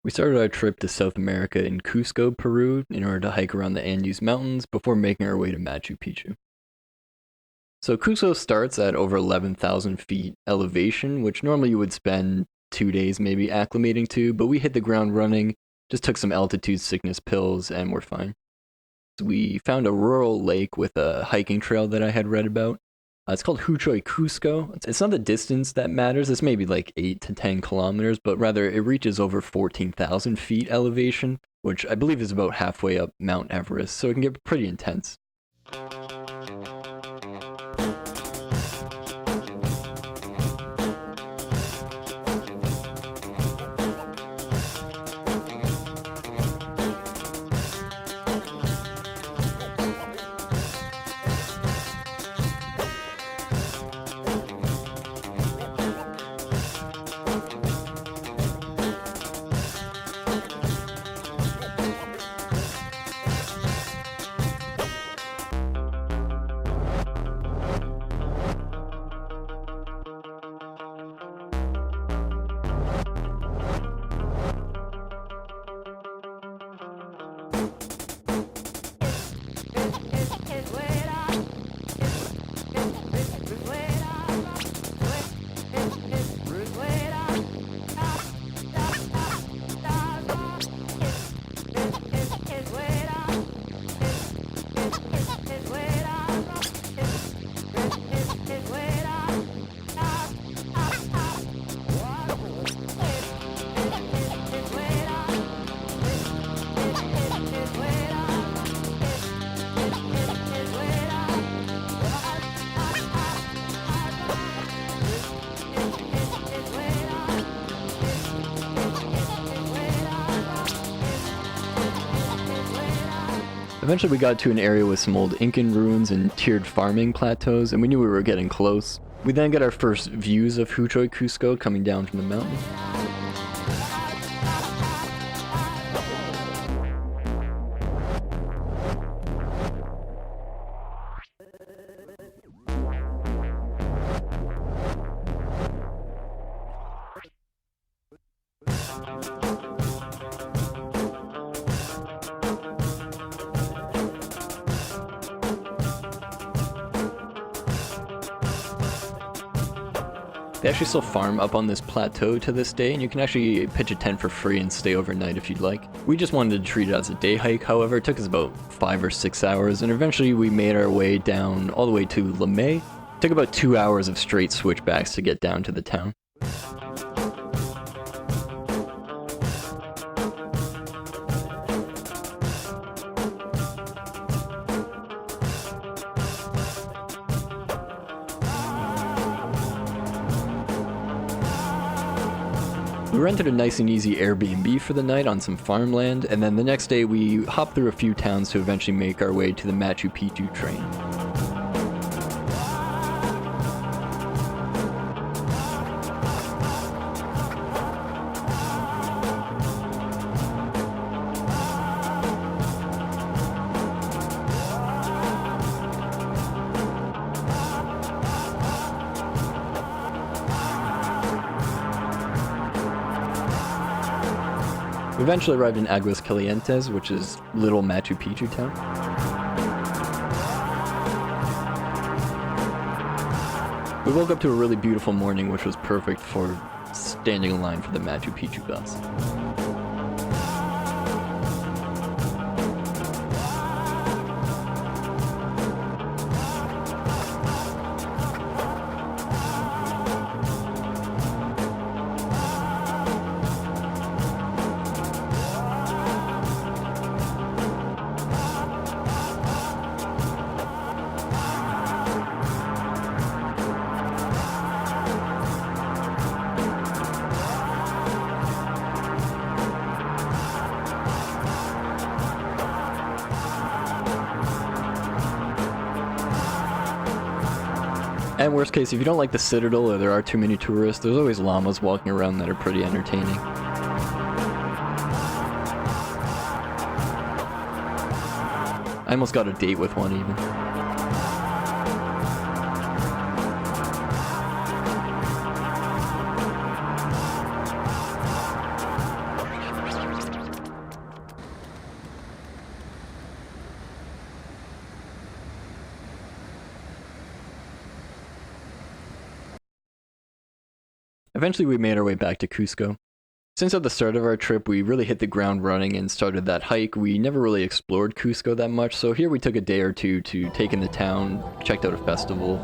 We started our trip to South America in Cusco, Peru, in order to hike around the Andes Mountains before making our way to Machu Picchu. So Cusco starts at over 11,000 feet elevation, which normally you would spend 2 days maybe acclimating to, but we hit the ground running, just took some altitude sickness pills, and we're fine. So we found a rural lake with a hiking trail that I had read about. It's called Huchuy Qosqo. It's not the distance that matters. It's maybe like 8 to 10 kilometers, but rather it reaches over 14,000 feet elevation, which I believe is about halfway up Mount Everest, so it can get pretty intense. Eventually we got to an area with some old Incan ruins and tiered farming plateaus, and we knew we were getting close. We then got our first views of Huchuy Qosqo coming down from the mountain. They actually still farm up on this plateau to this day, and you can actually pitch a tent for free and stay overnight if you'd like. We just wanted to treat it as a day hike, however. It took us about 5 or 6 hours, and eventually we made our way down all the way to Lomé. It took about 2 hours of straight switchbacks to get down to the town. We rented a nice and easy Airbnb for the night on some farmland, and then the next day we hopped through a few towns to eventually make our way to the Machu Picchu train. We eventually arrived in Aguas Calientes, which is little Machu Picchu town. We woke up to a really beautiful morning, which was perfect for standing in line for the Machu Picchu bus. And worst case, if you don't like the Citadel or there are too many tourists, there's always llamas walking around that are pretty entertaining. I almost got a date with one even. Eventually we made our way back to Cusco. Since at the start of our trip we really hit the ground running and started that hike, we never really explored Cusco that much, so here we took a day or two to take in the town, checked out a festival.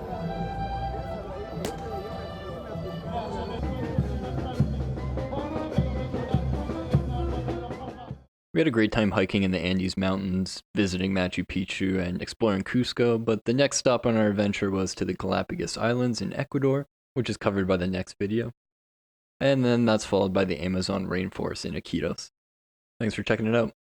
We had a great time hiking in the Andes Mountains, visiting Machu Picchu, and exploring Cusco, but the next stop on our adventure was to the Galapagos Islands in Ecuador, which is covered by the next video. And then that's followed by the Amazon rainforest in Iquitos. Thanks for checking it out.